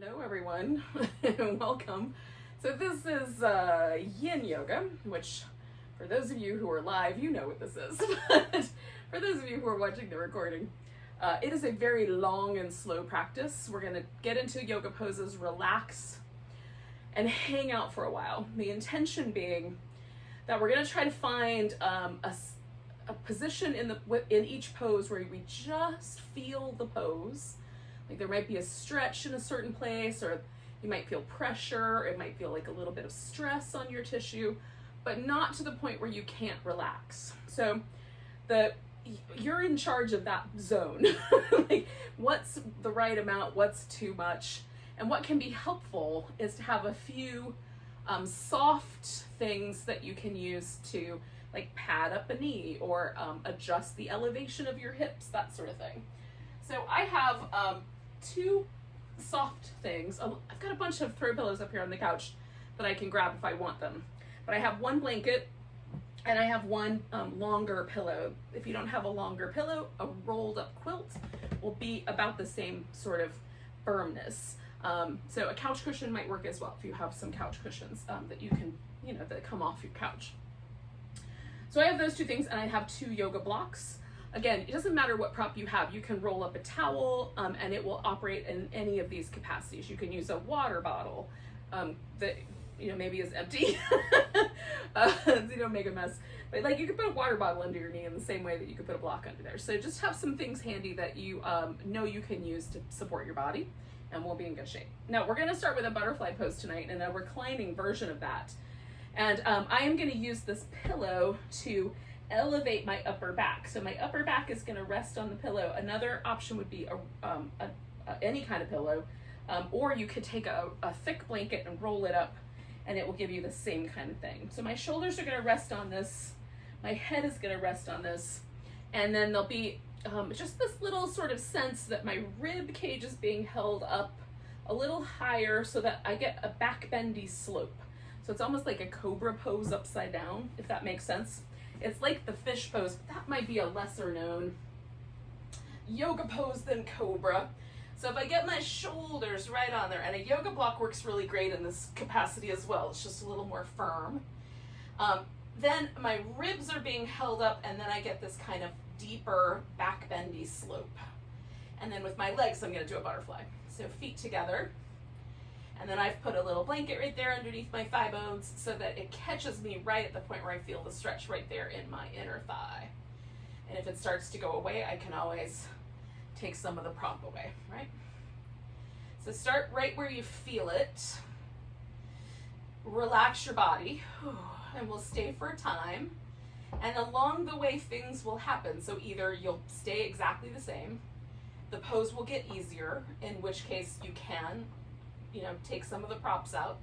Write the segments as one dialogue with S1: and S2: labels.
S1: Hello everyone, welcome. So this is Yin Yoga, which for those of you who are live, you know what this is. But for those of you who are watching the recording, it is a very long and slow practice. We're going to get into yoga poses, relax, and hang out for a while. The intention being that we're going to try to find a position in each pose where we just feel the pose. Like there might be a stretch in a certain place, or you might feel pressure, it might feel like a little bit of stress on your tissue, but not to the point where you can't relax. So you're in charge of that zone. Like what's the right amount, what's too much, and what can be helpful is to have a few soft things that you can use to like pad up a knee or adjust the elevation of your hips, that sort of thing. So I have two soft things. I've got a bunch of throw pillows up here on the couch that I can grab if I want them. But I have one blanket and I have one longer pillow. If you don't have a longer pillow, a rolled up quilt will be about the same sort of firmness. So a couch cushion might work as well if you have some couch cushions that you can, that come off your couch. So I have those two things, and I have two yoga blocks. Again, it doesn't matter what prop you have. You can roll up a towel and it will operate in any of these capacities. You can use a water bottle that maybe is empty, so you don't make a mess. But like you could put a water bottle under your knee in the same way that you could put a block under there. So just have some things handy that you know you can use to support your body, and we'll be in good shape. Now we're gonna start with a butterfly pose tonight and a reclining version of that. And I am gonna use this pillow to elevate my upper back. So my upper back is going to rest on the pillow. Another option would be any kind of pillow, or you could take a thick blanket and roll it up, and it will give you the same kind of thing. So my shoulders are going to rest on this, my head is going to rest on this, and then there'll be just this little sort of sense that my rib cage is being held up a little higher so that I get a back bendy slope. So it's almost like a cobra pose upside down, if that makes sense. It's like the fish pose, but that might be a lesser known yoga pose than cobra. So if I get my shoulders right on there, and a yoga block works really great in this capacity as well, it's just a little more firm. Then my ribs are being held up, and then I get this kind of deeper back bendy slope. And then with my legs, I'm gonna do a butterfly. So feet together. And then I've put a little blanket right there underneath my thigh bones so that it catches me right at the point where I feel the stretch right there in my inner thigh. And if it starts to go away, I can always take some of the prop away, right? So start right where you feel it. Relax your body, and we'll stay for a time. And along the way, things will happen. So either you'll stay exactly the same, the pose will get easier, in which case you can take some of the props out,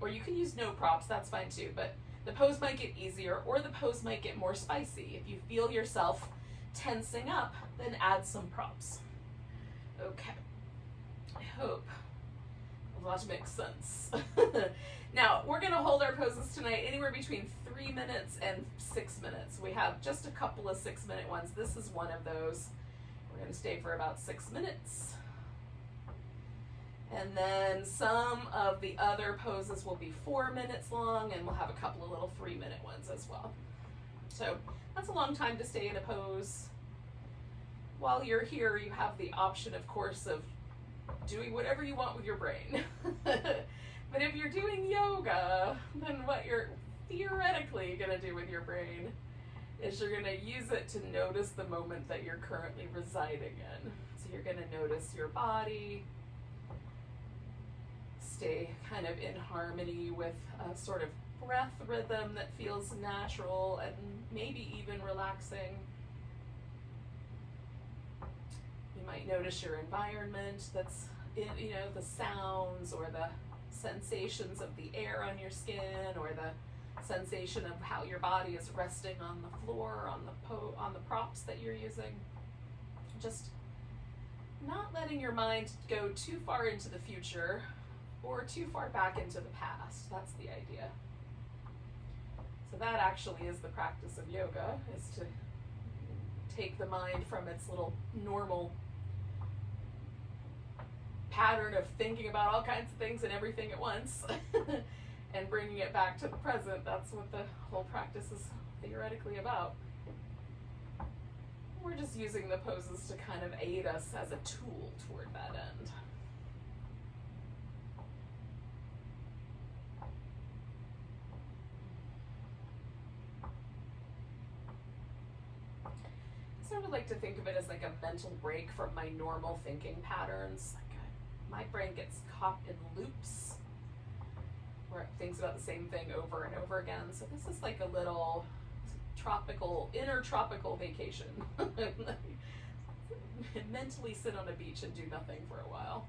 S1: or you can use no props, that's fine too, but the pose might get easier, or the pose might get more spicy. If you feel yourself tensing up, then add some props. Okay, I hope that makes sense. Now, we're gonna hold our poses tonight anywhere between 3 minutes and 6 minutes. We have just a couple of 6-minute ones. This is one of those. We're gonna stay for about 6 minutes. And then some of the other poses will be 4 minutes long, and we'll have a couple of little 3-minute ones as well. So that's a long time to stay in a pose. While you're here, you have the option, of course, of doing whatever you want with your brain. But if you're doing yoga, then what you're theoretically going to do with your brain is you're going to use it to notice the moment that you're currently residing in. So you're going to notice your body, stay kind of in harmony with a sort of breath rhythm that feels natural and maybe even relaxing. You might notice your environment that's in, the sounds or the sensations of the air on your skin, or the sensation of how your body is resting on the floor, on the props that you're using. Just not letting your mind go too far into the future or too far back into the past. That's the idea. So that actually is the practice of yoga, is to take the mind from its little normal pattern of thinking about all kinds of things and everything at once and bringing it back to the present. That's what the whole practice is theoretically about. We're just using the poses to kind of aid us as a tool toward that end. I sort of like to think of it as like a mental break from my normal thinking patterns. My brain gets caught in loops where it thinks about the same thing over and over again. So this is like a little inner tropical vacation. Mentally sit on a beach and do nothing for a while.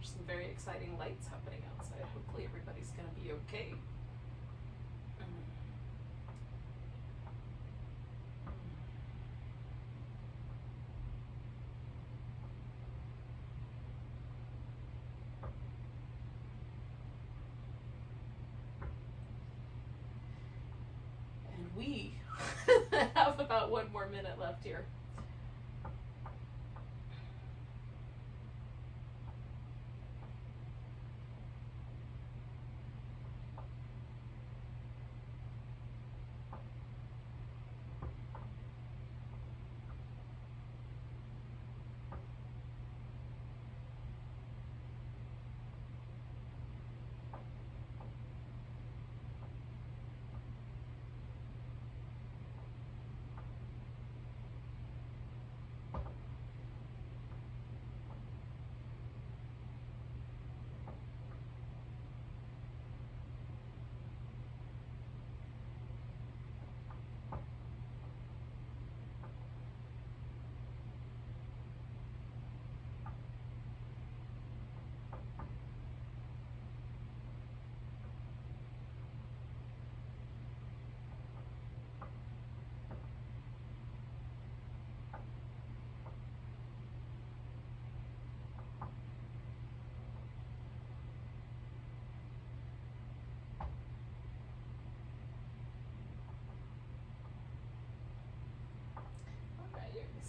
S1: There's some very exciting lights happening outside. Hopefully everybody's going to be okay. And we have about 1 more minute left here.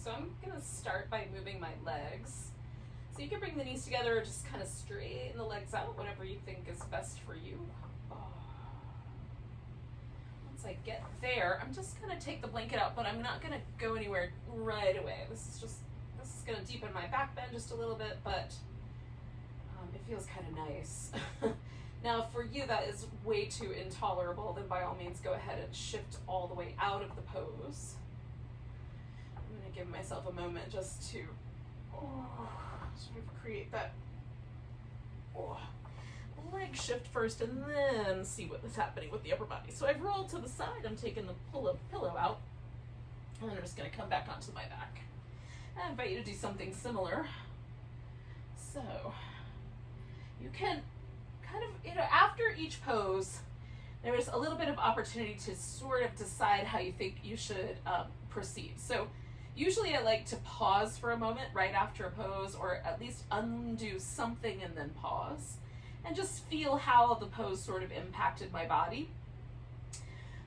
S1: So I'm going to start by moving my legs. So you can bring the knees together or just kind of straighten the legs out, whatever you think is best for you. Once I get there, I'm just going to take the blanket out, but I'm not going to go anywhere right away. This is going to deepen my back bend just a little bit, but it feels kind of nice. Now, for you that is way too intolerable, then by all means go ahead and shift all the way out of the pose. I'm going to give myself a moment just to sort of create that leg shift first and then see what is happening with the upper body. So I've rolled to the side, I'm taking the pillow out, and I'm just going to come back onto my back. I invite you to do something similar. So you can kind of, after each pose, there is a little bit of opportunity to sort of decide how you think you should proceed. So usually I like to pause for a moment right after a pose, or at least undo something and then pause, and just feel how the pose sort of impacted my body.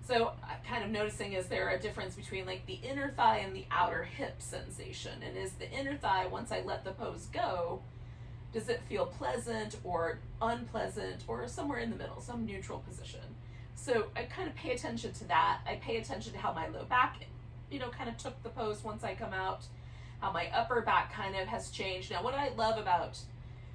S1: So kind of noticing, is there a difference between like the inner thigh and the outer hip sensation? And is the inner thigh, once I let the pose go, does it feel pleasant or unpleasant or somewhere in the middle, some neutral position? So I kind of pay attention to that. I pay attention to how my low back, kind of took the pose once I come out, how my upper back kind of has changed. Now, what I love about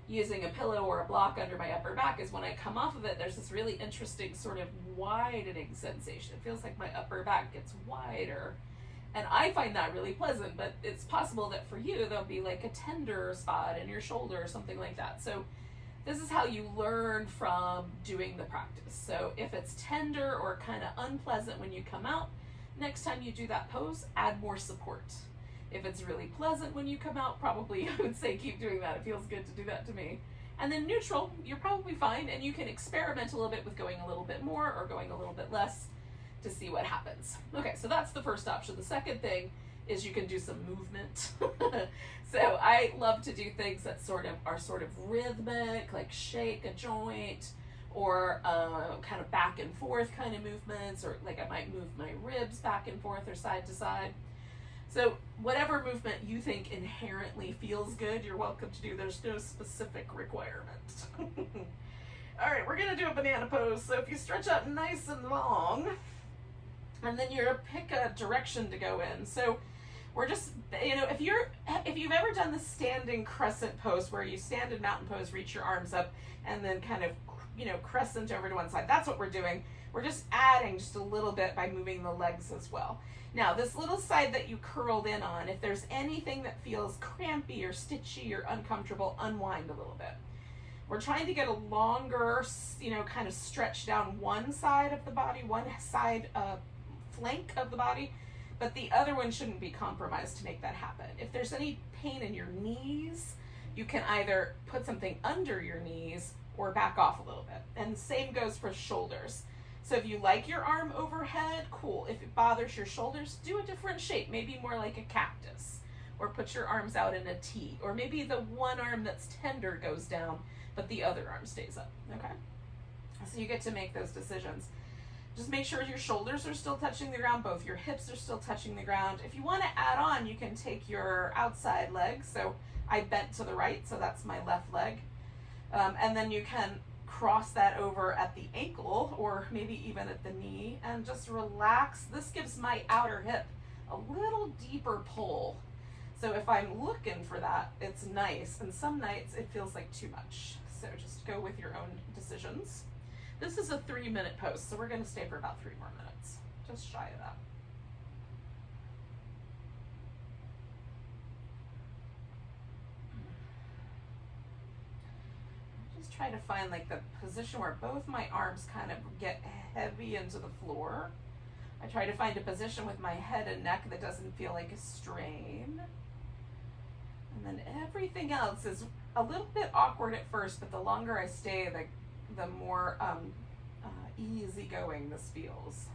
S1: using a pillow or a block under my upper back is when I come off of it, there's this really interesting sort of widening sensation. It feels like my upper back gets wider. And I find that really pleasant, but it's possible that for you, there'll be like a tender spot in your shoulder or something like that. So this is how you learn from doing the practice. So if it's tender or kind of unpleasant when you come out, next time you do that pose, add more support. If it's really pleasant when you come out, probably I would say keep doing that. It feels good to do that to me. And then neutral, you're probably fine, and you can experiment a little bit with going a little bit more or going a little bit less to see what happens. Okay, so that's the first option. The second thing is you can do some movement. So I love to do things that are sort of rhythmic, like shake a joint, or kind of back and forth kind of movements, or like I might move my ribs back and forth or side to side. So whatever movement you think inherently feels good, you're welcome to do. There's no specific requirement. All right, we're gonna do a banana pose. So if you stretch out nice and long, and then you're pick a direction to go in. So we're just, if you've ever done the standing crescent pose where you stand in mountain pose, reach your arms up, and then kind of, crescent over to one side. That's what we're doing. We're just adding just a little bit by moving the legs as well. Now, this little side that you curled in on, if there's anything that feels crampy or stitchy or uncomfortable, unwind a little bit. We're trying to get a longer, kind of stretch down one side of the body, one side flank of the body, but the other one shouldn't be compromised to make that happen. If there's any pain in your knees, you can either put something under your knees or back off a little bit. And the same goes for shoulders. So if you like your arm overhead, cool. If it bothers your shoulders, do a different shape, maybe more like a cactus, or put your arms out in a T, or maybe the one arm that's tender goes down, but the other arm stays up, okay? So you get to make those decisions. Just make sure your shoulders are still touching the ground, both your hips are still touching the ground. If you want to add on, you can take your outside leg. So I bent to the right, so that's my left leg. And then you can cross that over at the ankle or maybe even at the knee and just relax. This gives my outer hip a little deeper pull. So if I'm looking for that, it's nice. And some nights it feels like too much. So just go with your own decisions. This is a 3-minute pose, so we're going to stay for about 3 more minutes, just shy of that. Just try to find like the position where both my arms kind of get heavy into the floor. I try to find a position with my head and neck that doesn't feel like a strain. And then everything else is a little bit awkward at first, but the longer I stay, the more easygoing this feels.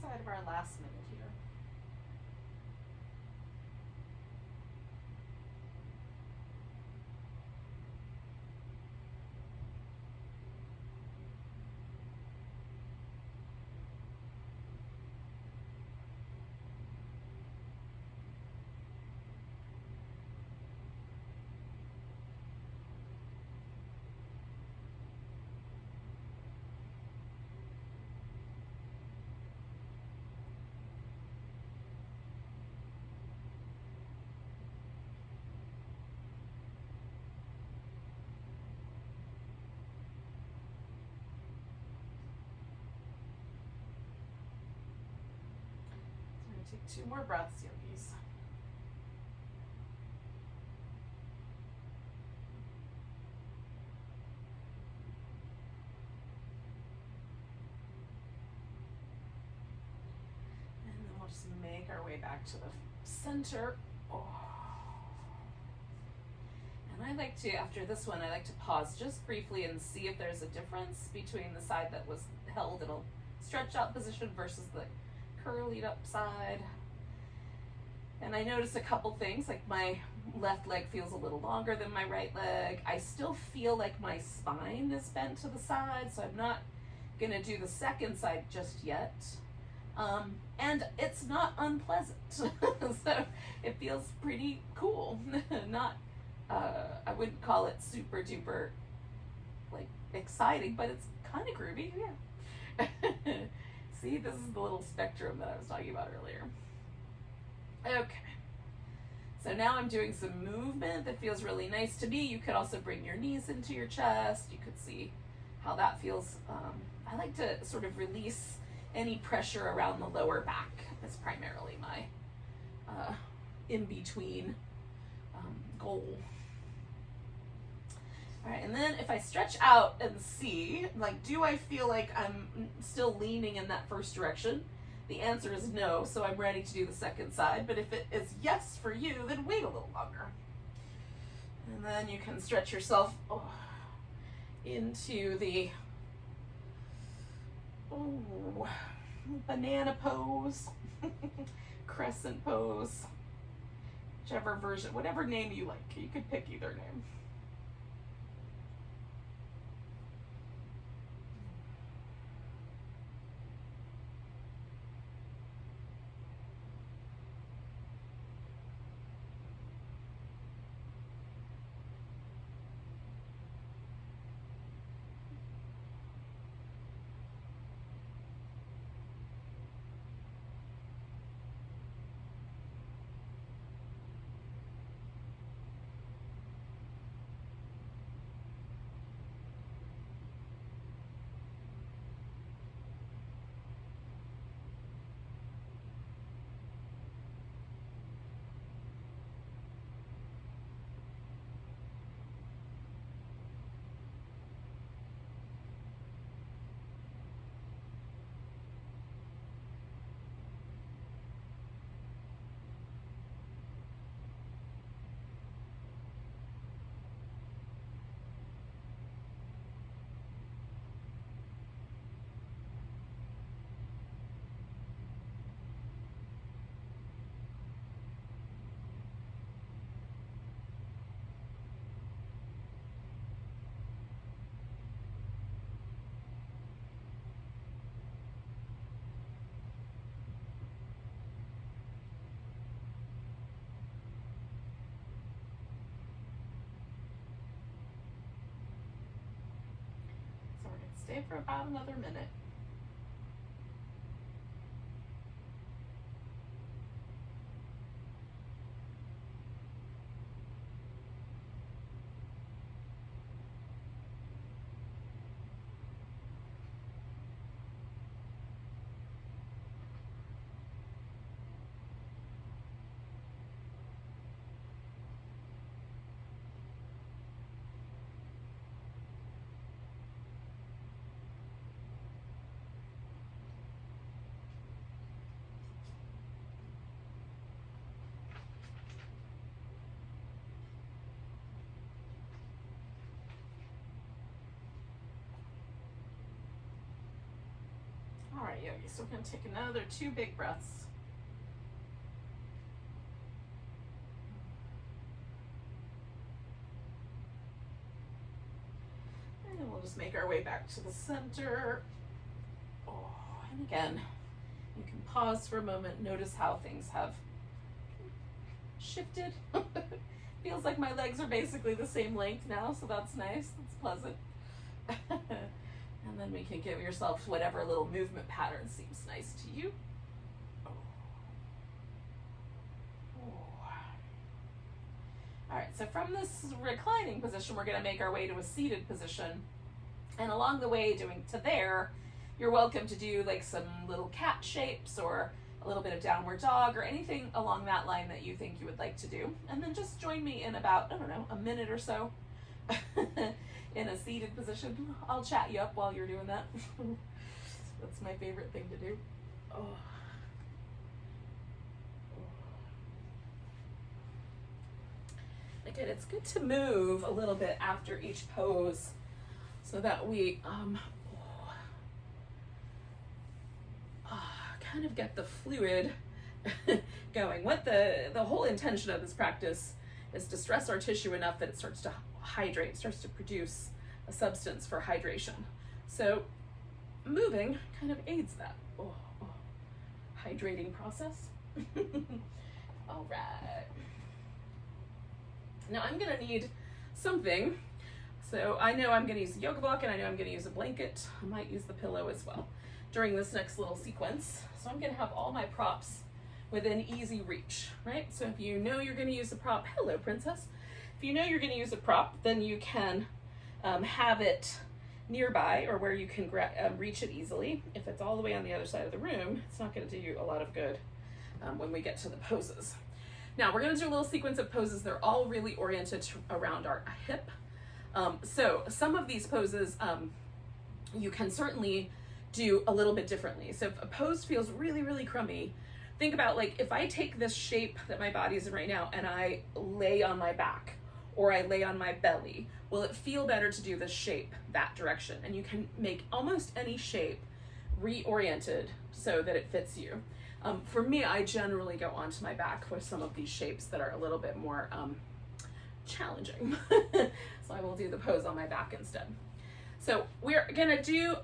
S1: inside of our last minute here. Take 2 more breaths, yogis. And then we'll just make our way back to the center. Oh. And I like to, after this one, I like to pause just briefly and see if there's a difference between the side that was held in a stretch out position versus the curlied up side. And I notice a couple things, like my left leg feels a little longer than my right leg. I still feel like my spine is bent to the side, so I'm not gonna do the second side just yet. And it's not unpleasant, so it feels pretty cool. Not, I wouldn't call it super duper like exciting, but it's kind of groovy, yeah. See, this is the little spectrum that I was talking about earlier. Okay, so now I'm doing some movement that feels really nice to me. You could also bring your knees into your chest. You could see how that feels. I like to sort of release any pressure around the lower back. That's primarily my in-between goal. All right, and then if I stretch out and see, like, do I feel like I'm still leaning in that first direction? The answer is no, so I'm ready to do the second side. But if it is yes for you, then wait a little longer. And then you can stretch yourself into the banana pose, crescent pose, whichever version, whatever name you like. You could pick either name. Stay for about another minute. right, Yogi, so we're going to take another 2 big breaths. And we'll just make our way back to the center. Oh, and again, you can pause for a moment, notice how things have shifted. Feels like my legs are basically the same length now, so that's nice, that's pleasant. And then we can give yourself whatever little movement pattern seems nice to you. Oh. Oh. All right, so from this reclining position, we're gonna make our way to a seated position. And along the way to there, you're welcome to do like some little cat shapes or a little bit of downward dog or anything along that line that you think you would like to do. And then just join me in about, I don't know, a minute or so in a seated position. I'll chat you up while you're doing that. That's my favorite thing to do. Oh. Again, it's good to move a little bit after each pose so that we kind of get the fluid going. What the whole intention of this practice is to stress our tissue enough that it starts to hydrate, starts to produce a substance for hydration. So moving kind of aids that hydrating process. All right. Now I'm gonna need something. So I know I'm gonna use a yoga block and I know I'm gonna use a blanket. I might use the pillow as well during this next little sequence. So I'm gonna have all my props within easy reach, right? So if you know you're gonna use a prop, hello princess. If you know you're gonna use a prop, then you can have it nearby or where you can reach it easily. If it's all the way on the other side of the room, it's not gonna do you a lot of good when we get to the poses. Now we're gonna do a little sequence of poses. They're all really oriented around our hip. So some of these poses you can certainly do a little bit differently. So if a pose feels really, really crummy, think about like if I take this shape that my body is in right now and I lay on my back or I lay on my belly, will it feel better to do this shape that direction? And you can make almost any shape reoriented so that it fits you. For me, I generally go onto my back for some of these shapes that are a little bit more challenging. So I will do the pose on my back instead. So we're gonna do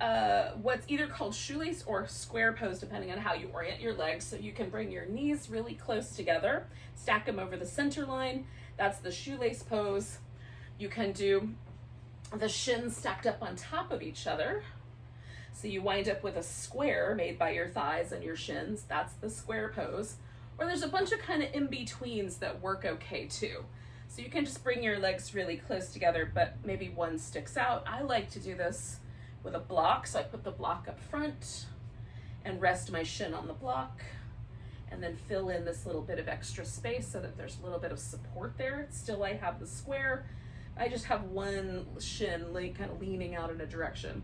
S1: what's either called shoelace or square pose, depending on how you orient your legs. So you can bring your knees really close together, stack them over the center line. That's the shoelace pose. You can do the shins stacked up on top of each other. So you wind up with a square made by your thighs and your shins. That's the square pose. Or there's a bunch of kind of in-betweens that work okay too. So you can just bring your legs really close together, but maybe one sticks out. I like to do this with a block. So I put the block up front and rest my shin on the block and then fill in this little bit of extra space so that there's a little bit of support there. Still I have the square. I just have one shin like kind of leaning out in a direction.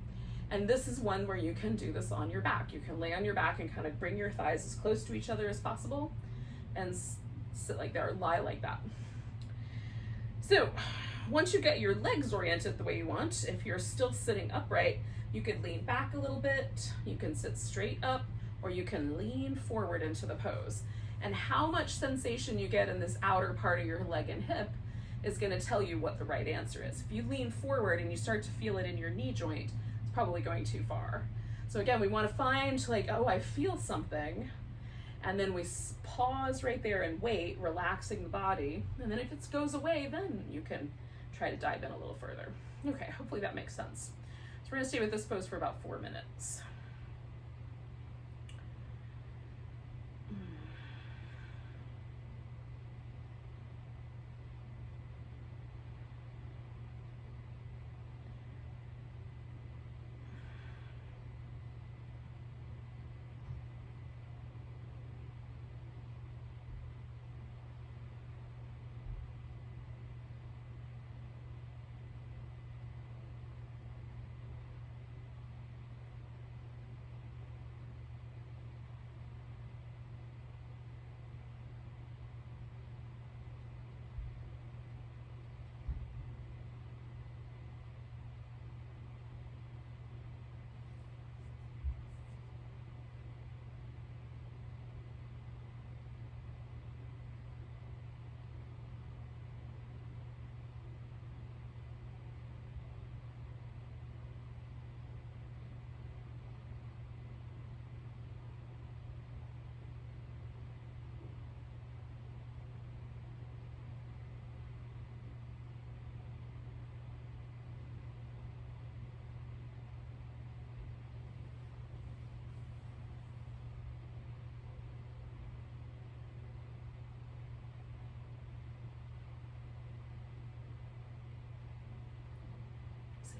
S1: And this is one where you can do this on your back. You can lay on your back and kind of bring your thighs as close to each other as possible and sit like that or lie like that. So once you get your legs oriented the way you want, if you're still sitting upright, you could lean back a little bit, you can sit straight up, or you can lean forward into the pose. And how much sensation you get in this outer part of your leg and hip is gonna tell you what the right answer is. If you lean forward and you start to feel it in your knee joint, it's probably going too far. So again, we wanna find like, oh, I feel something. And then we pause right there and wait, relaxing the body. And then if it goes away, then you can try to dive in a little further. Okay, hopefully that makes sense. So we're gonna stay with this pose for about 4 minutes.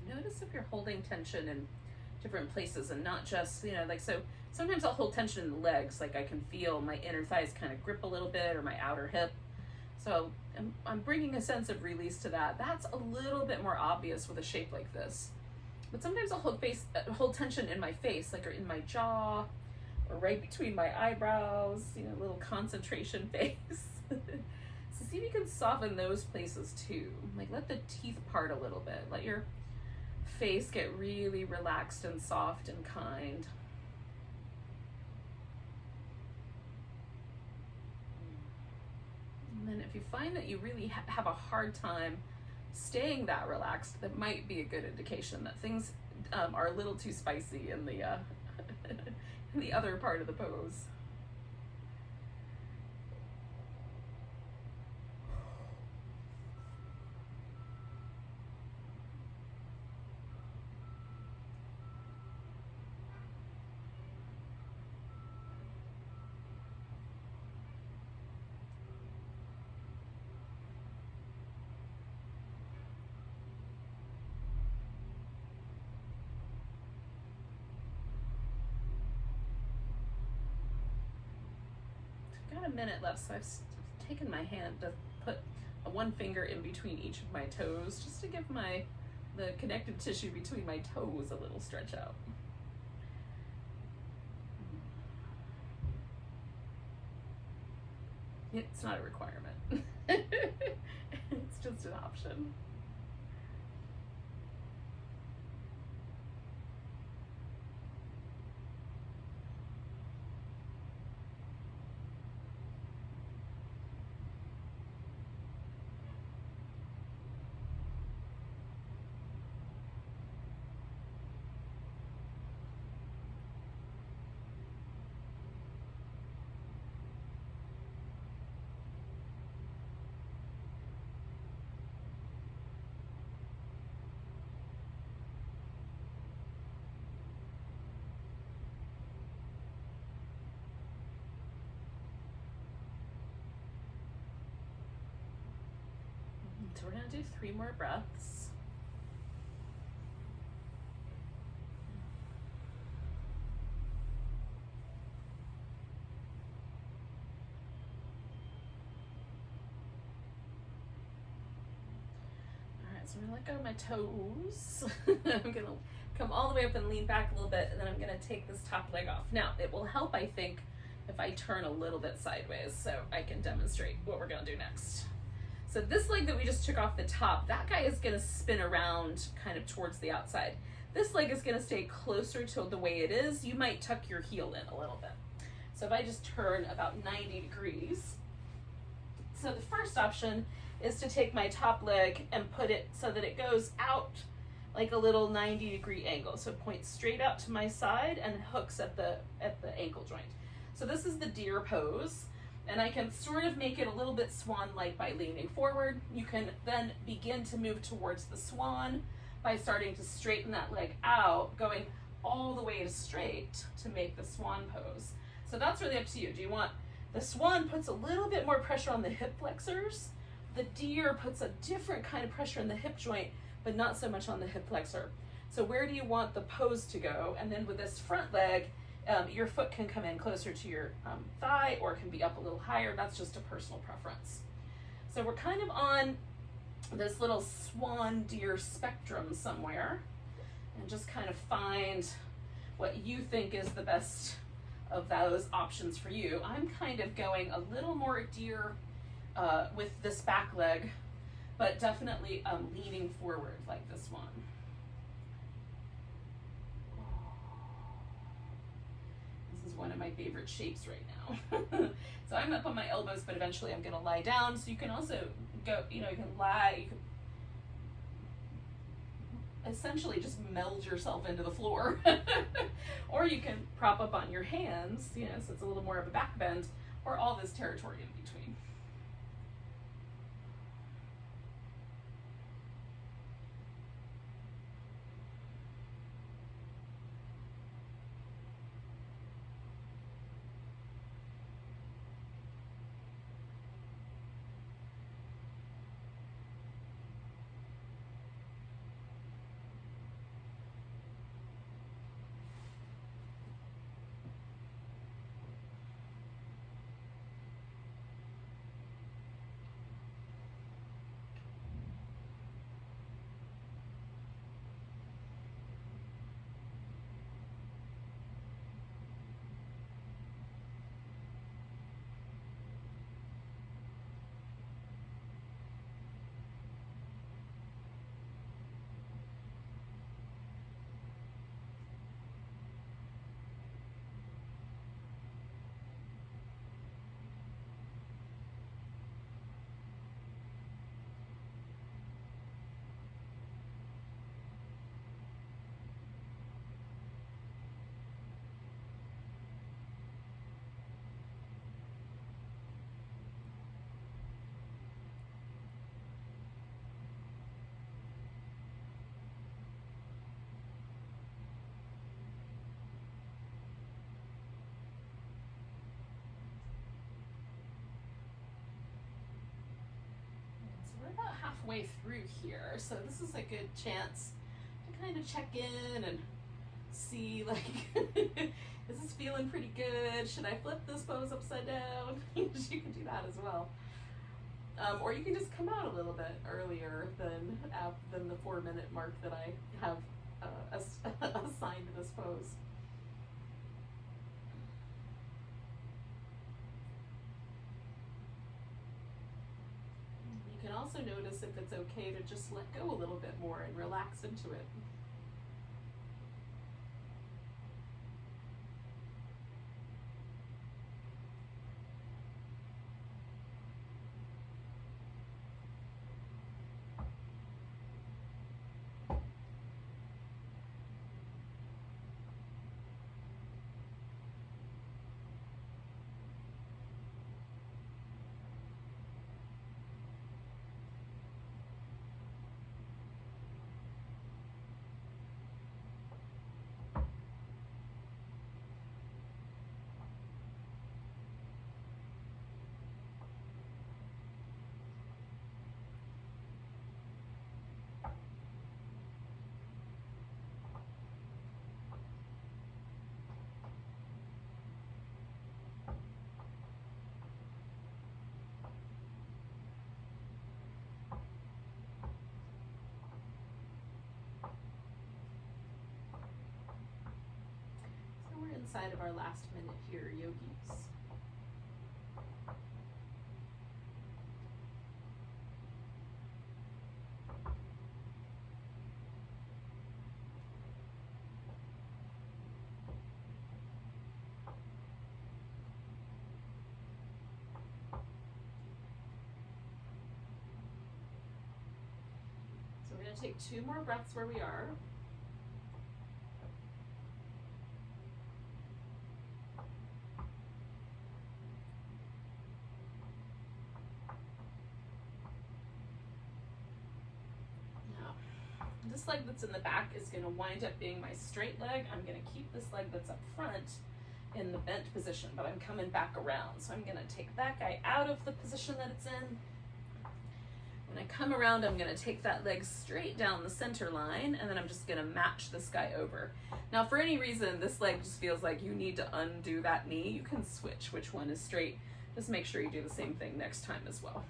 S1: Notice if you're holding tension in different places and not just, like, so sometimes I'll hold tension in the legs, like I can feel my inner thighs kind of grip a little bit, or my outer hip. So I'm bringing a sense of release to that. That's a little bit more obvious with a shape like this. But sometimes I'll hold tension in my face, like, or in my jaw, or right between my eyebrows, a little concentration face. So see if you can soften those places too. Like, let the teeth part a little bit. Let your face get really relaxed and soft and kind. And then if you find that you really have a hard time staying that relaxed, that might be a good indication that things are a little too spicy in the in the other part of the pose. Got a minute left, so I've taken my hand to put one finger in between each of my toes, just to give the connective tissue between my toes a little stretch out. It's not a requirement. It's just an option. So we're going to do 3 more breaths. All right, so I'm going to let go of my toes. I'm going to come all the way up and lean back a little bit, and then I'm going to take this top leg off. Now, it will help, I think, if I turn a little bit sideways, so I can demonstrate what we're going to do next. So this leg that we just took off the top, that guy is going to spin around kind of towards the outside. This leg is going to stay closer to the way it is. You might tuck your heel in a little bit. So if I just turn about 90 degrees. So the first option is to take my top leg and put it so that it goes out like a little 90-degree angle. So it points straight out to my side and hooks at the ankle joint. So this is the deer pose. And I can sort of make it a little bit swan-like by leaning forward. You can then begin to move towards the swan by starting to straighten that leg out, going all the way to straight to make the swan pose. So that's really up to you. Do you want, the swan puts a little bit more pressure on the hip flexors. The deer puts a different kind of pressure in the hip joint, but not so much on the hip flexor. So where do you want the pose to go? And then with this front leg, your foot can come in closer to your thigh, or it can be up a little higher. That's just a personal preference. So we're kind of on this little swan deer spectrum somewhere, and just kind of find what you think is the best of those options for you. I'm kind of going a little more deer with this back leg, but definitely leaning forward like this one. One of my favorite shapes right now. So I'm up on my elbows, but eventually I'm going to lie down. So you can also go, you can lie, you can essentially just meld yourself into the floor. Or you can prop up on your hands, so it's a little more of a back bend, or all this territory in between. we're about halfway through here, so this is a good chance to kind of check in and see, like, is this feeling pretty good? Should I flip this pose upside down? You can do that as well. Or you can just come out a little bit earlier than the 4-minute mark that I have assigned to this pose. You can also notice if it's okay to just let go a little bit more and relax into it. Inside of our last minute here, yogis. So we're going to take 2 more breaths where we are. This leg that's in the back is going to wind up being my straight leg. I'm going to keep this leg that's up front in the bent position, but I'm coming back around. So I'm going to take that guy out of the position that it's in. When I come around, I'm going to take that leg straight down the center line, and then I'm just going to match this guy over. Now, for any reason, this leg just feels like you need to undo that knee. You can switch which one is straight. Just make sure you do the same thing next time as well.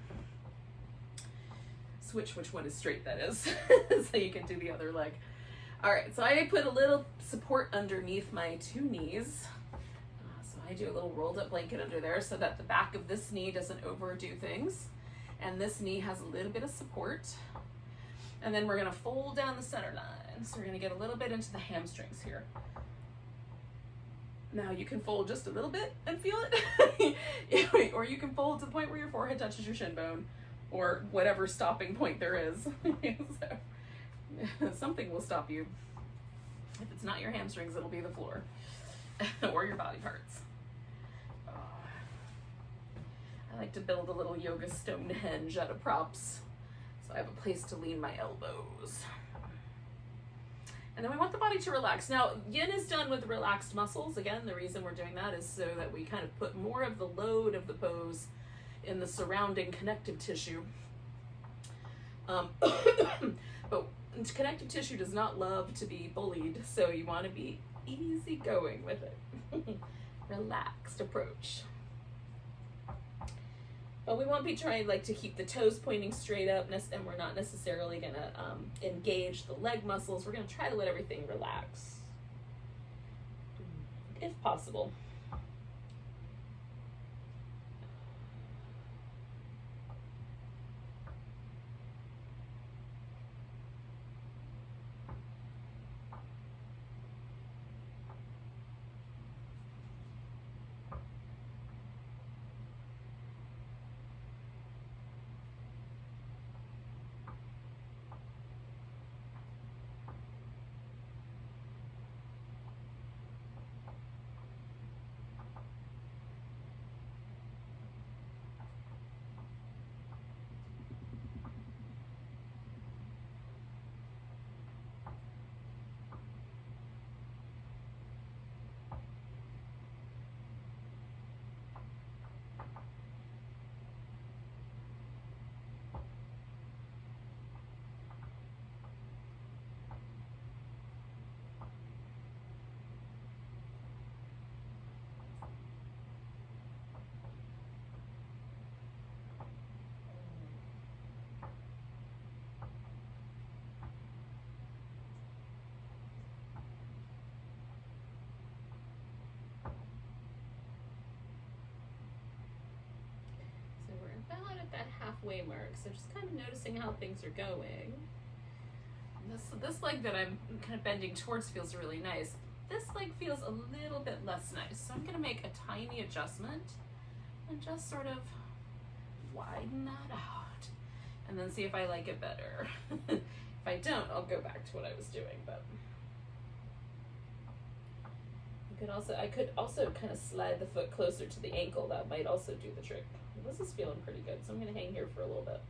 S1: Switch which one is straight, that is, so you can do the other leg. All right, so I put a little support underneath my 2 knees. So I do a little rolled up blanket under there so that the back of this knee doesn't overdo things. And this knee has a little bit of support. And then we're gonna fold down the center line. So we're gonna get a little bit into the hamstrings here. Now you can fold just a little bit and feel it, or you can fold to the point where your forehead touches your shin bone, or whatever stopping point there is. So, something will stop you. If it's not your hamstrings, it'll be the floor or your body parts. I like to build a little yoga Stonehenge out of props, so I have a place to lean my elbows. And then we want the body to relax. Now, yin is done with relaxed muscles. Again, the reason we're doing that is so that we kind of put more of the load of the pose in the surrounding connective tissue. But connective tissue does not love to be bullied, so you want to be easy going with it. Relaxed approach. But we won't be trying to keep the toes pointing straight up, and we're not necessarily going to engage the leg muscles. We're going to try to let everything relax, if possible. mark. So just kind of noticing how things are going. This leg that I'm kind of bending towards feels really nice. This leg feels a little bit less nice. So I'm going to make a tiny adjustment and just sort of widen that out and then see if I like it better. If I don't, I'll go back to what I was doing, but I could also kind of slide the foot closer to the ankle. That might also do the trick. This is feeling pretty good, so I'm going to hang here for a little bit.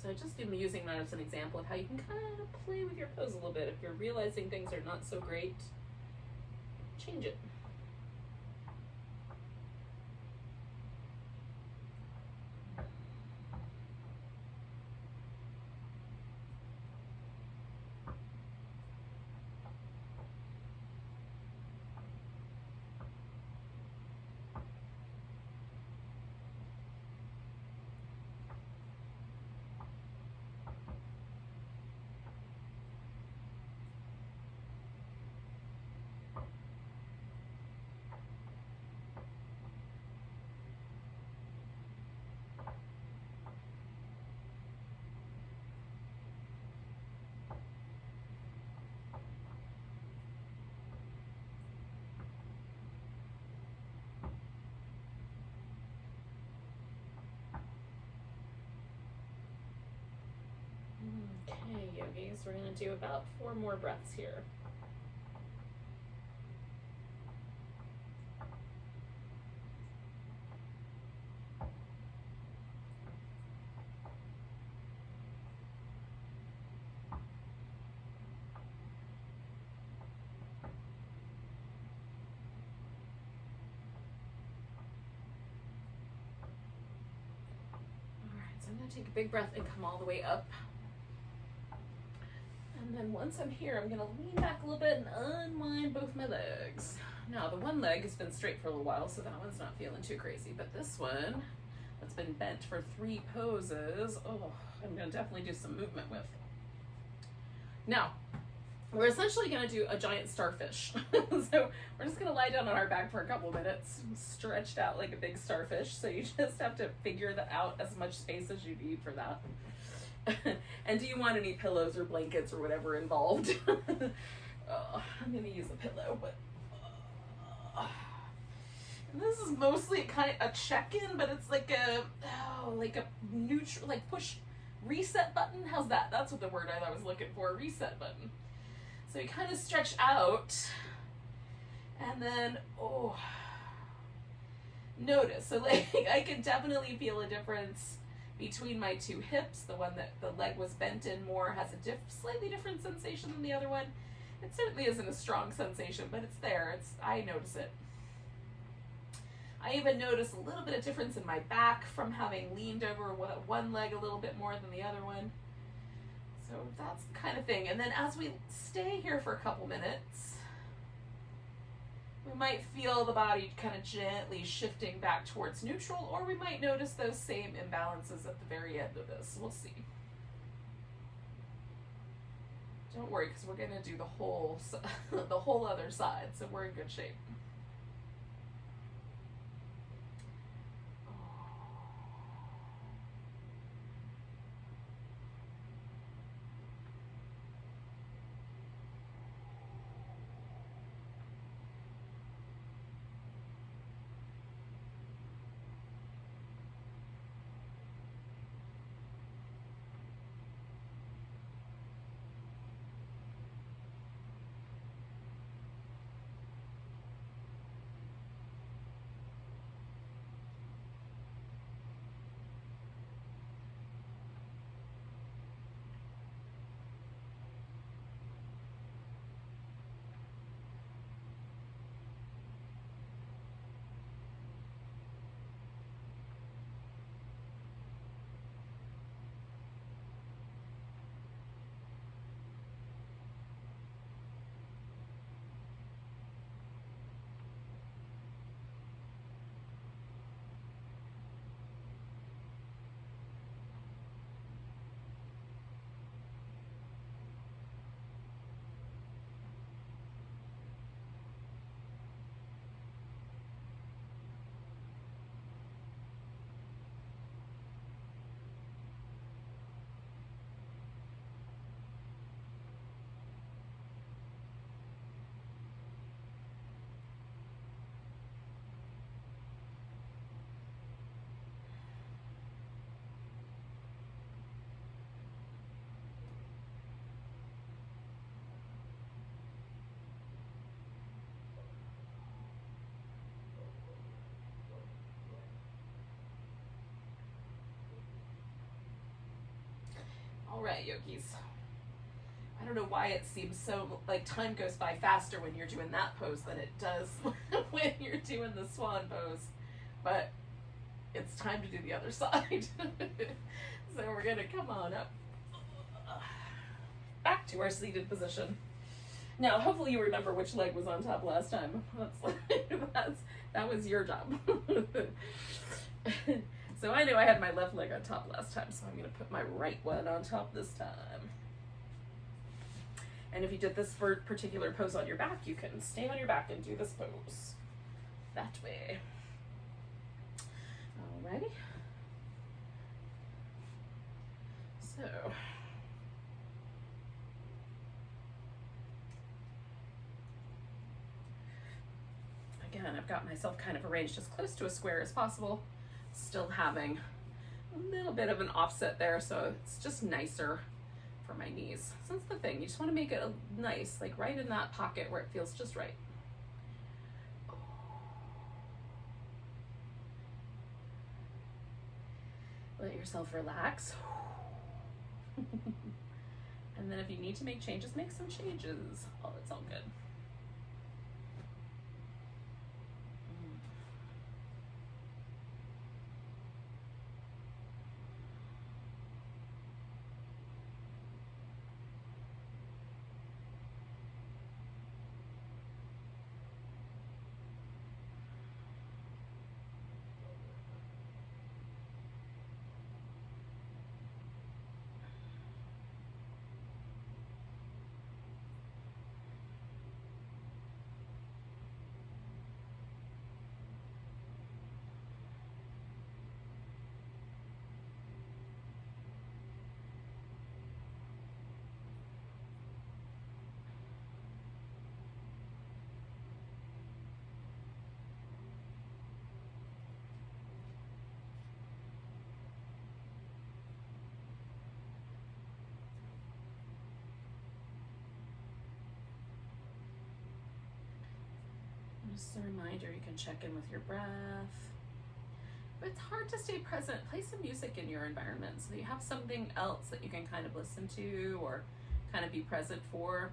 S1: So just using that as an example of how you can kind of play with your pose a little bit. If you're realizing things are not so great, change it. Okay, yogis, we're going to do about 4 more breaths here. All right, so I'm going to take a big breath and come all the way up. And then once I'm here, I'm going to lean back a little bit and unwind both my legs. Now, the one leg has been straight for a little while, so that one's not feeling too crazy. But this one, that's been bent for 3 poses, oh, I'm going to definitely do some movement with. Now, we're essentially going to do a giant starfish. So we're just going to lie down on our back for a couple minutes, stretched out like a big starfish. So you just have to figure that out as much space as you need for that. And do you want any pillows or blankets or whatever involved? I'm going to use a pillow, but and this is mostly kind of a check-in, but it's like a neutral, like push reset button. How's that? That's what the word I was looking for, reset button. So you kind of stretch out and then, notice. So like I can definitely feel a difference between my 2 hips. The one that the leg was bent in more has a slightly different sensation than the other one. It certainly isn't a strong sensation, but it's there. I notice it. I even notice a little bit of difference in my back from having leaned over one leg a little bit more than the other one. So that's the kind of thing. And then as we stay here for a couple minutes, we might feel the body kind of gently shifting back towards neutral, or we might notice those same imbalances at the very end of this. We'll see. Don't worry, because we're going to do the whole other side, so we're in good shape. All right, yogis. I don't know why it seems so like time goes by faster when you're doing that pose than it does when you're doing the swan pose, but it's time to do the other side. So we're gonna come on up back to our seated position. Now, hopefully you remember which leg was on top last time. That was your job. So I know I had my left leg on top last time, so I'm gonna put my right one on top this time. And if you did this particular pose on your back, you can stay on your back and do this pose that way. Alrighty. So, again, I've got myself kind of arranged as close to a square as possible, still having a little bit of an offset there, so it's just nicer for my knees. So that's the thing, you just want to make it nice, like right in that pocket where it feels just right. Let yourself relax. And then if you need to make changes, make some changes. Oh, it's all good. Just a reminder, you can check in with your breath. But it's hard to stay present. Play some music in your environment so that you have something else that you can kind of listen to or kind of be present for.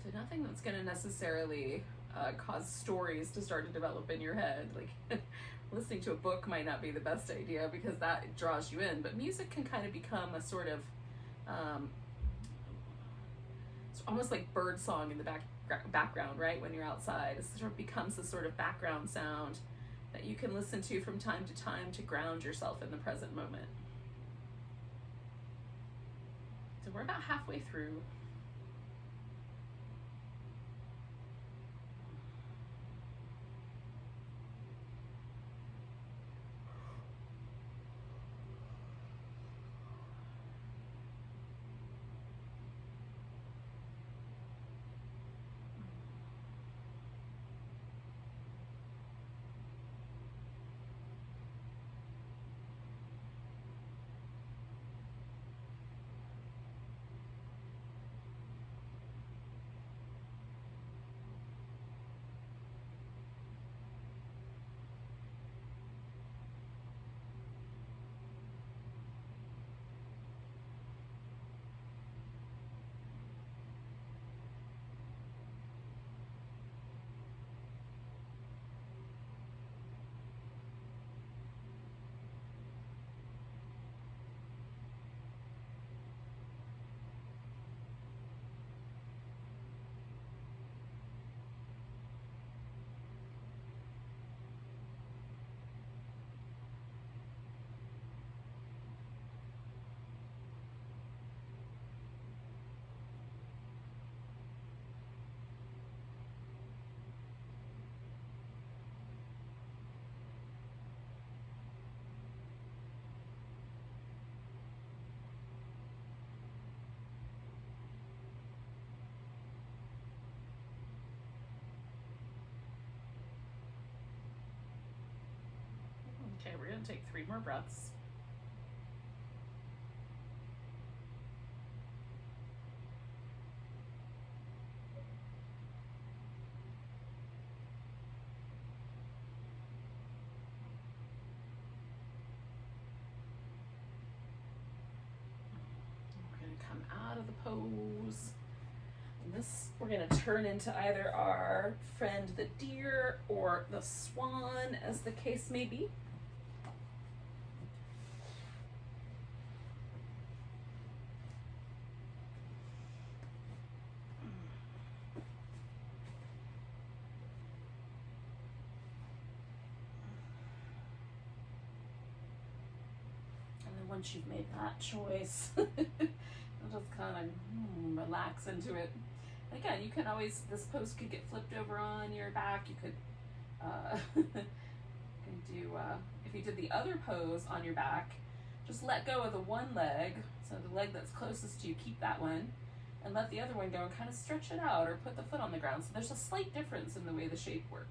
S1: So nothing that's going to necessarily cause stories to start to develop in your head. Like listening to a book might not be the best idea because that draws you in, but music can kind of become a sort of it's almost like bird song in the background, right? When you're outside, it sort of becomes a sort of background sound that you can listen to from time to time to ground yourself in the present moment. So we're about halfway through. Okay, we're going to take 3 more breaths. out of the pose. And this, we're gonna turn into either our friend the deer or the swan, as the case may be. Once you've made that choice, you'll just kind of relax into it. And again, you can always, this pose could get flipped over on your back. You could do, if you did the other pose on your back, just let go of the one leg, so the leg that's closest to you, keep that one, and let the other one go and kind of stretch it out or put the foot on the ground. So there's a slight difference in the way the shape works.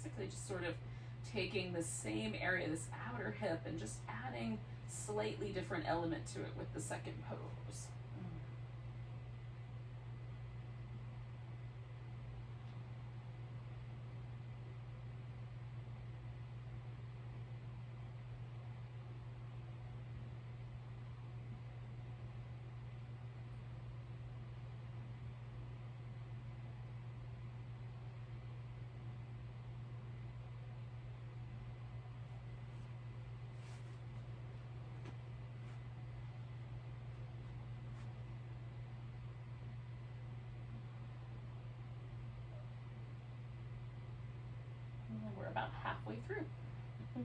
S1: Basically just sort of taking the same area, this outer hip, and just adding slightly different element to it with the second pose. We're about halfway through. I'm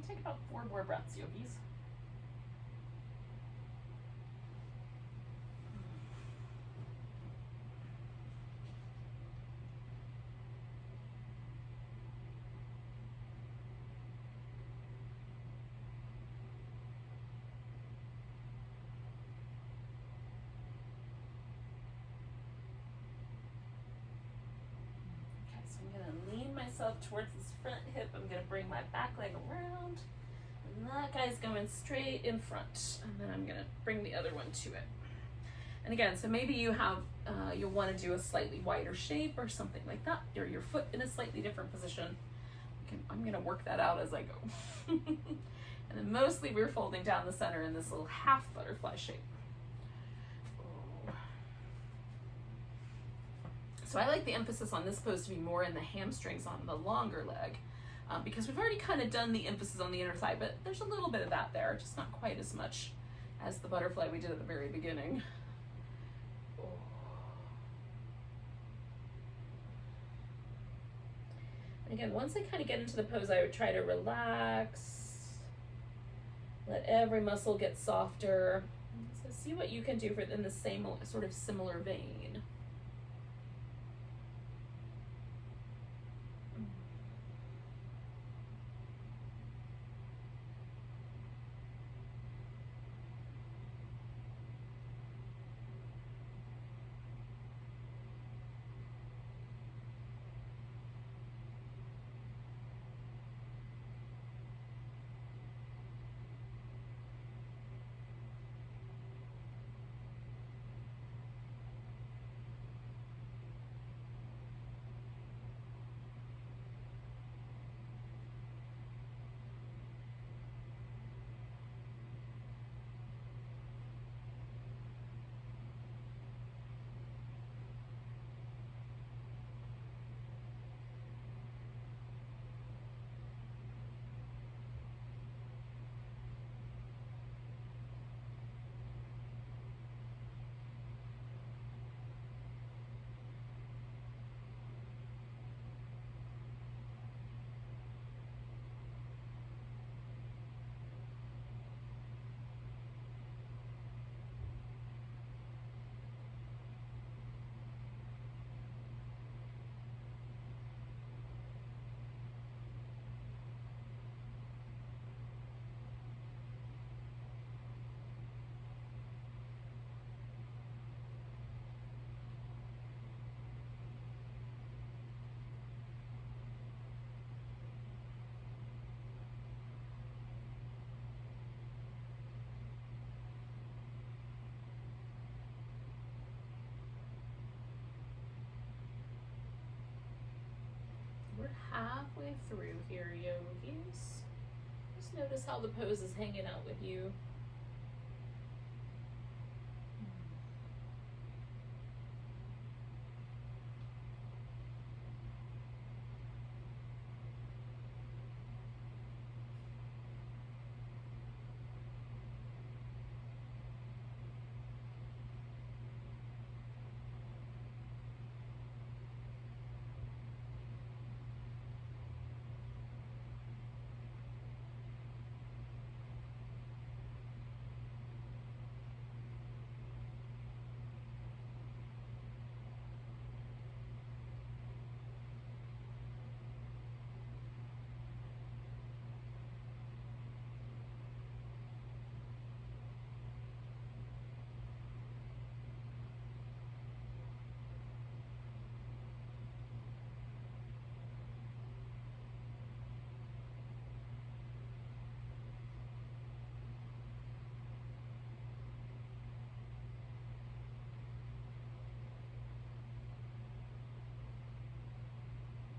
S1: gonna take about 4 more breaths, yogis. Myself towards this front hip. I'm going to bring my back leg around, and that guy's going straight in front, and then I'm going to bring the other one to it. And again, so maybe you have you'll want to do a slightly wider shape or something like that, or your foot in a slightly different position. I'm going to work that out as I go. And then mostly we're folding down the center in this little half butterfly shape. So I like the emphasis on this pose to be more in the hamstrings on the longer leg, because we've already kind of done the emphasis on the inner thigh, but there's a little bit of that there, just not quite as much as the butterfly we did at the very beginning. And again, once I kind of get into the pose, I would try to relax, let every muscle get softer. So see what you can do for in the same sort of similar vein. We're halfway through here, yogis. Just notice how the pose is hanging out with you.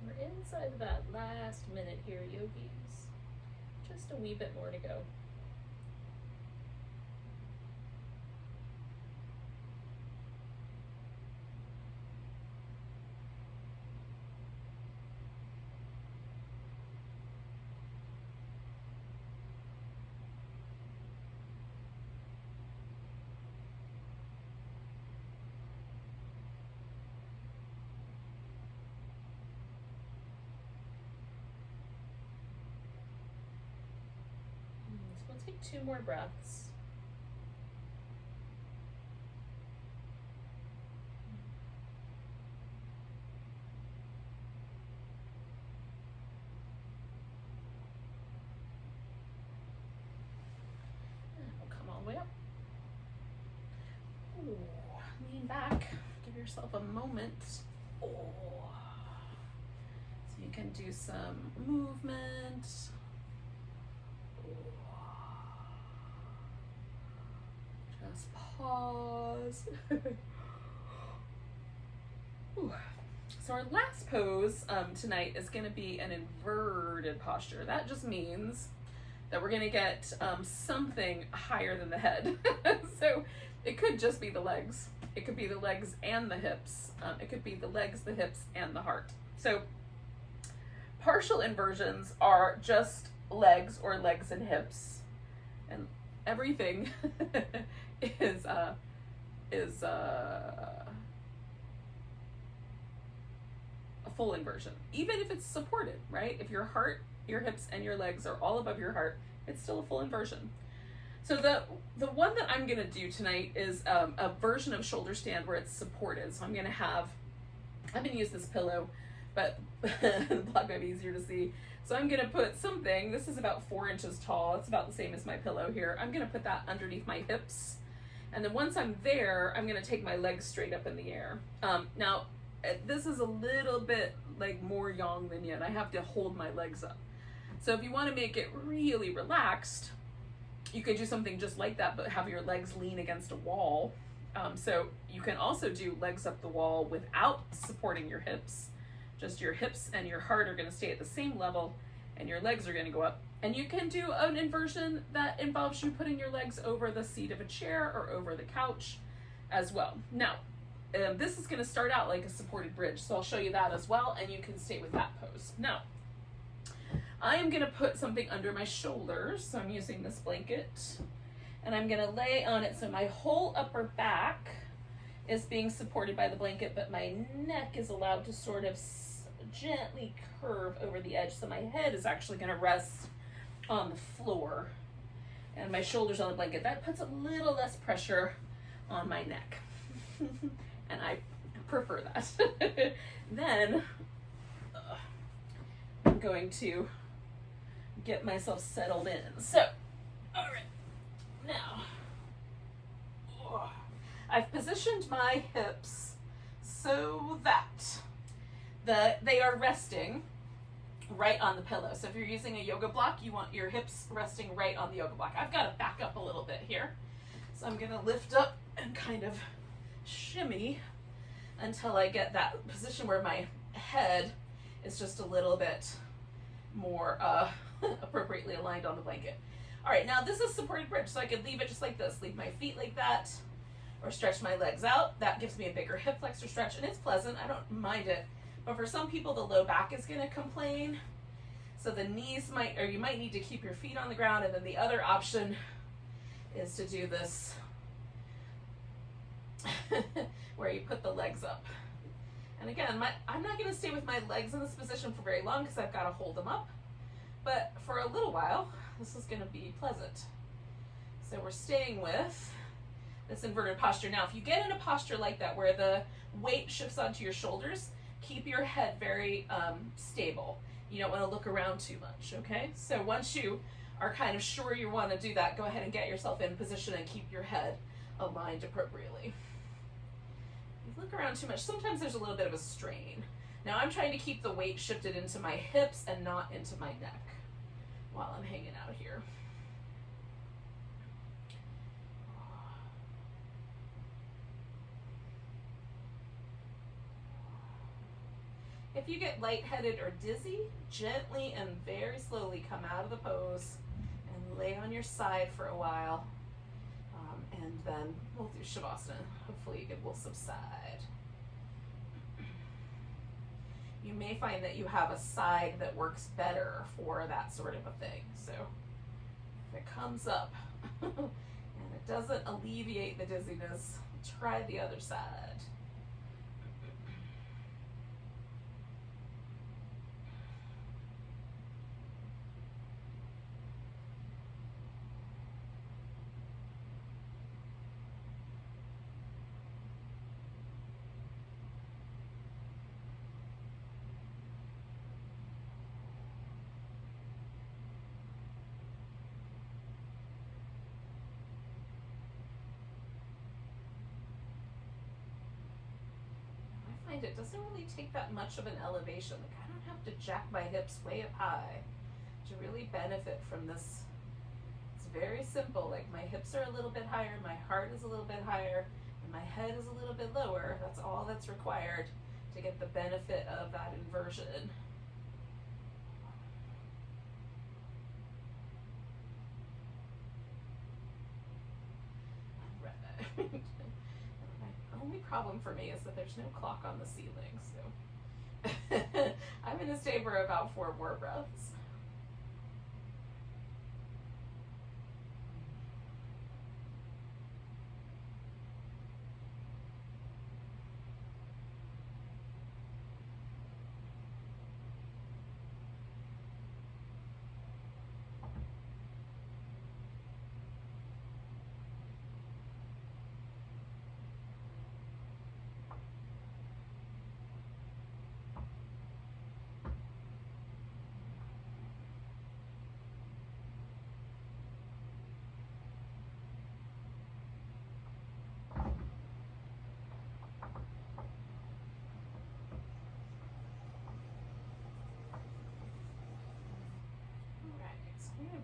S1: We're inside of that last minute here, yogis. Just a wee bit more to go. So we'll take 2 more breaths. We'll come all the way up. Ooh, lean back. Give yourself a moment. Oh. So you can do some movement. Just pause. So our last pose tonight is going to be an inverted posture. That just means that we're going to get something higher than the head. So it could just be the legs. It could be the legs and the hips. It could be the legs, the hips, and the heart. So partial inversions are just legs or legs and hips, and everything is a full inversion, even if it's supported, right? If your heart, your hips, and your legs are all above your heart, it's still a full inversion. So the one that I'm gonna do tonight is a version of shoulder stand where it's supported. So I'm gonna use this pillow, but the block might be easier to see. So I'm gonna put something, this is about 4 inches tall, it's about the same as my pillow here. I'm gonna put that underneath my hips. And then once I'm there, I'm gonna take my legs straight up in the air. Now, this is a little bit like more yang than yin. I have to hold my legs up. So if you wanna make it really relaxed, you could do something just like that, but have your legs lean against a wall. So you can also do legs up the wall without supporting your hips. Just your hips and your heart are gonna stay at the same level and your legs are gonna go up. And you can do an inversion that involves you putting your legs over the seat of a chair or over the couch as well. Now, this is gonna start out like a supported bridge, so I'll show you that as well, and you can stay with that pose. Now, I am gonna put something under my shoulders, so I'm using this blanket, and I'm gonna lay on it so my whole upper back is being supported by the blanket, but my neck is allowed to sort of gently curve over the edge, so my head is actually gonna rest on the floor, and my shoulders on the blanket. That puts a little less pressure on my neck, and I prefer that. Then I'm going to get myself settled in. So, all right, now I've positioned my hips so that they are resting right on the pillow. So if you're using a yoga block, you want your hips resting right on the yoga block. I've got to back up a little bit here. So I'm gonna lift up and kind of shimmy until I get that position where my head is just a little bit more appropriately aligned on the blanket. All right, now this is supported bridge, so I could leave it just like this, leave my feet like that, or stretch my legs out. That gives me a bigger hip flexor stretch, and it's pleasant, I don't mind it. But for some people, the low back is gonna complain. So the knees you might need to keep your feet on the ground, and then the other option is to do this where you put the legs up. And again, I'm not gonna stay with my legs in this position for very long because I've gotta hold them up. But for a little while, this is gonna be pleasant. So we're staying with this inverted posture. Now, if you get in a posture like that where the weight shifts onto your shoulders, keep your head very stable. You don't want to look around too much, okay? So once you are kind of sure you want to do that, go ahead and get yourself in position and keep your head aligned appropriately. If you look around too much, sometimes there's a little bit of a strain. Now I'm trying to keep the weight shifted into my hips and not into my neck while I'm hanging out here. If you get lightheaded or dizzy, gently and very slowly come out of the pose and lay on your side for a while, and then we'll do Shavasana. Hopefully it will subside. You may find that you have a side that works better for that sort of a thing. So if it comes up and it doesn't alleviate the dizziness, try the other side. It doesn't really take that much of an elevation. Like, I don't have to jack my hips way up high to really benefit from this. It's very simple. Like, my hips are a little bit higher, my heart is a little bit higher, and my head is a little bit lower. That's all that's required to get the benefit of that inversion. Only problem for me is that there's no clock on the ceiling, so I'm going to stay for about 4 more breaths.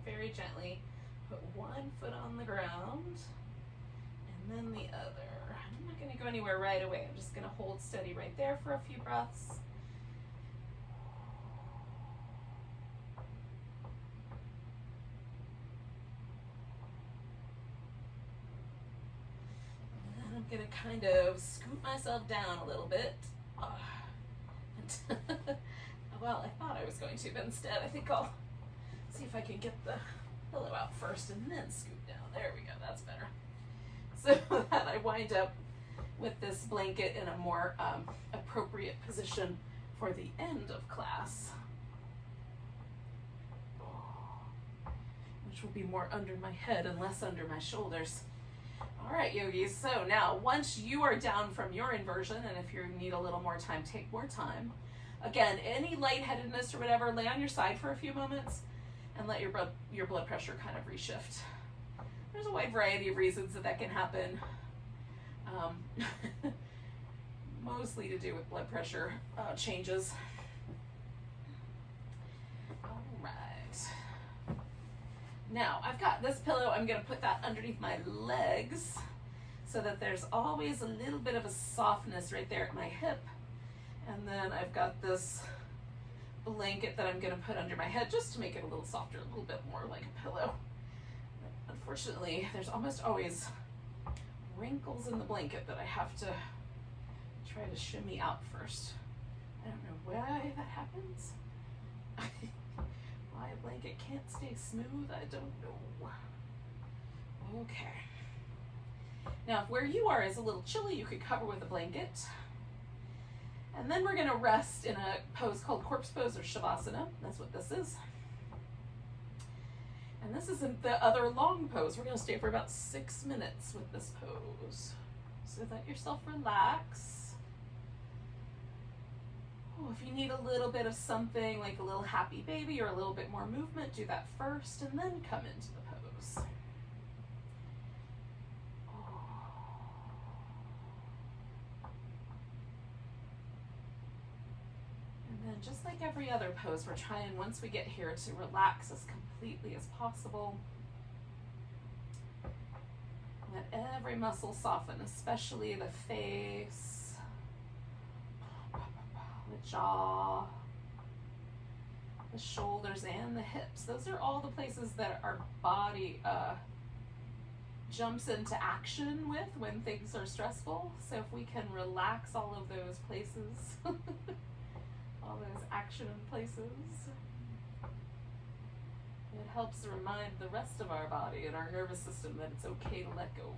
S1: very gently put one foot on the ground and then the other. I'm not going to go anywhere right away. I'm just going to hold steady right there for a few breaths. And then I'm going to kind of scoot myself down a little bit. Well, I thought I was going to, but instead I think I'll see if I can get the pillow out first and then scoot down. There we go, that's better. So that I wind up with this blanket in a more appropriate position for the end of class, which will be more under my head and less under my shoulders. All right, yogis, so now once you are down from your inversion, and if you need a little more time, take more time. Again, any lightheadedness or whatever, lay on your side for a few moments and let your blood pressure kind of reshift. There's a wide variety of reasons that can happen. Mostly to do with blood pressure changes. All right. Now, I've got this pillow. I'm going to put that underneath my legs so that there's always a little bit of a softness right there at my hip. And then I've got this blanket that I'm going to put under my head just to make it a little softer, a little bit more like a pillow. Unfortunately, there's almost always wrinkles in the blanket that I have to try to shimmy out first. I don't know why that happens. Why a blanket can't stay smooth, I don't know. Okay. Now, if where you are is a little chilly, you could cover with a blanket. And then we're going to rest in a pose called corpse pose or shavasana. That's what this is. And this isn't the other long pose. We're going to stay for about 6 minutes with this pose. So let yourself relax. Oh, if you need a little bit of something like a little happy baby or a little bit more movement, do that first and then come into the pose. And then just like every other pose, we're trying, once we get here, to relax as completely as possible. Let every muscle soften, especially the face, the jaw, the shoulders, and the hips. Those are all the places that our body jumps into action with when things are stressful. So if we can relax all of those places, all those action places, it helps remind the rest of our body and our nervous system that it's okay to let go.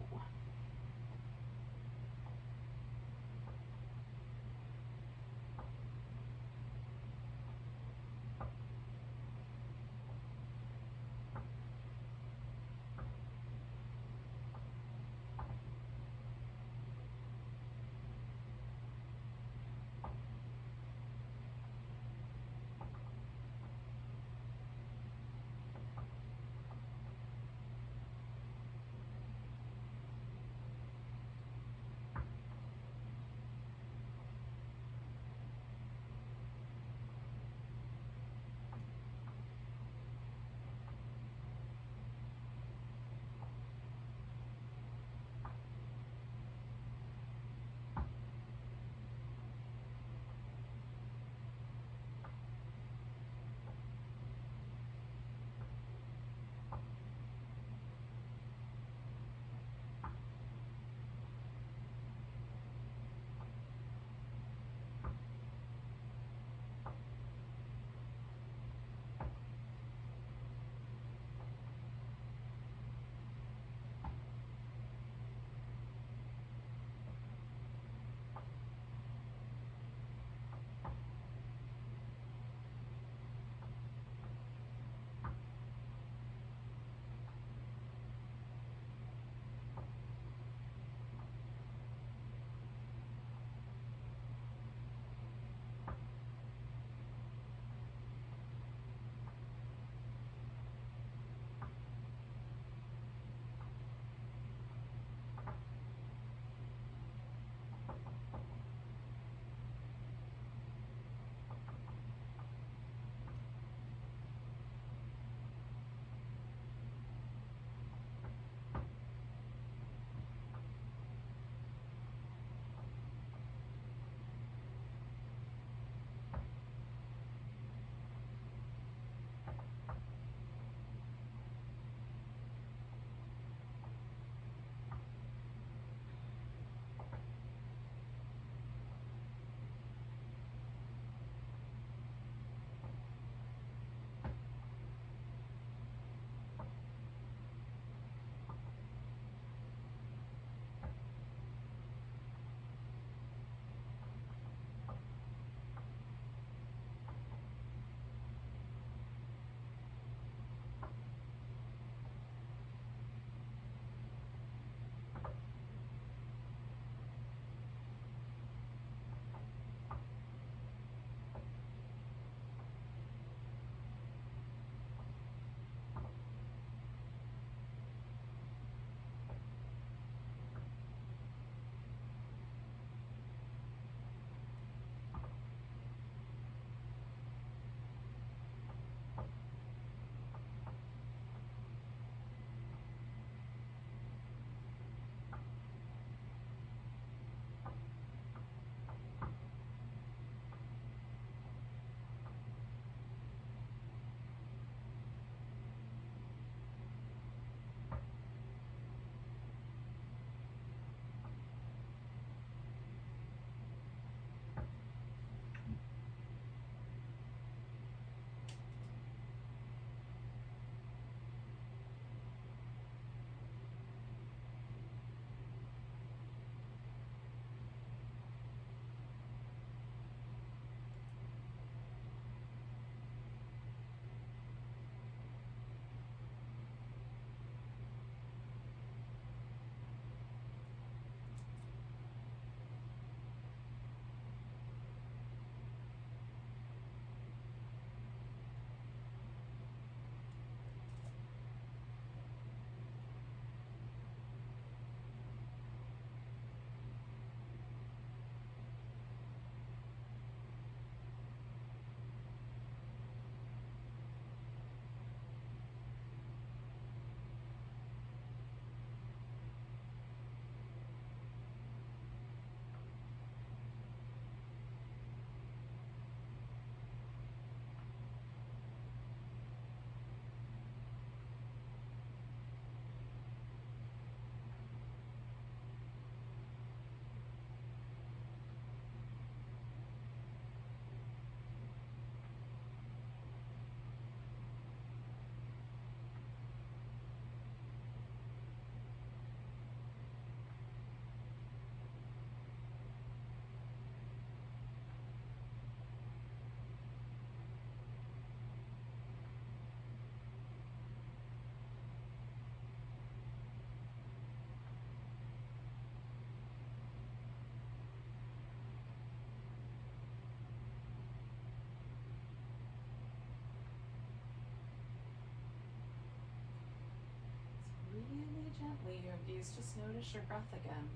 S1: gently, yogis. Just notice your breath again.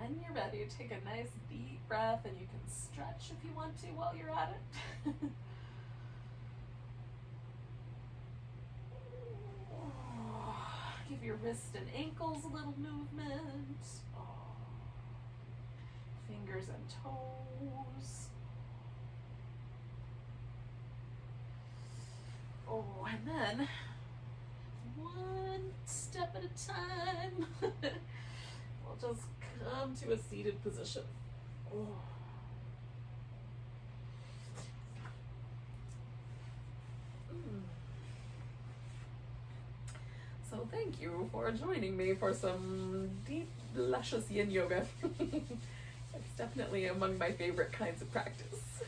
S1: When you're ready, take a nice deep breath, and you can stretch if you want to while you're at it. Give your wrist and ankles a little movement. Fingers and toes. And then one step at a time. We'll just come to a seated position. So thank you for joining me for some deep, luscious yin yoga. It's definitely among my favorite kinds of practice.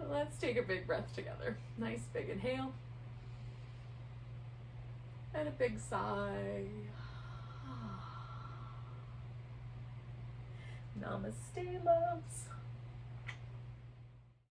S1: Let's take a big breath together. Nice big inhale. And a big sigh. Namaste, loves.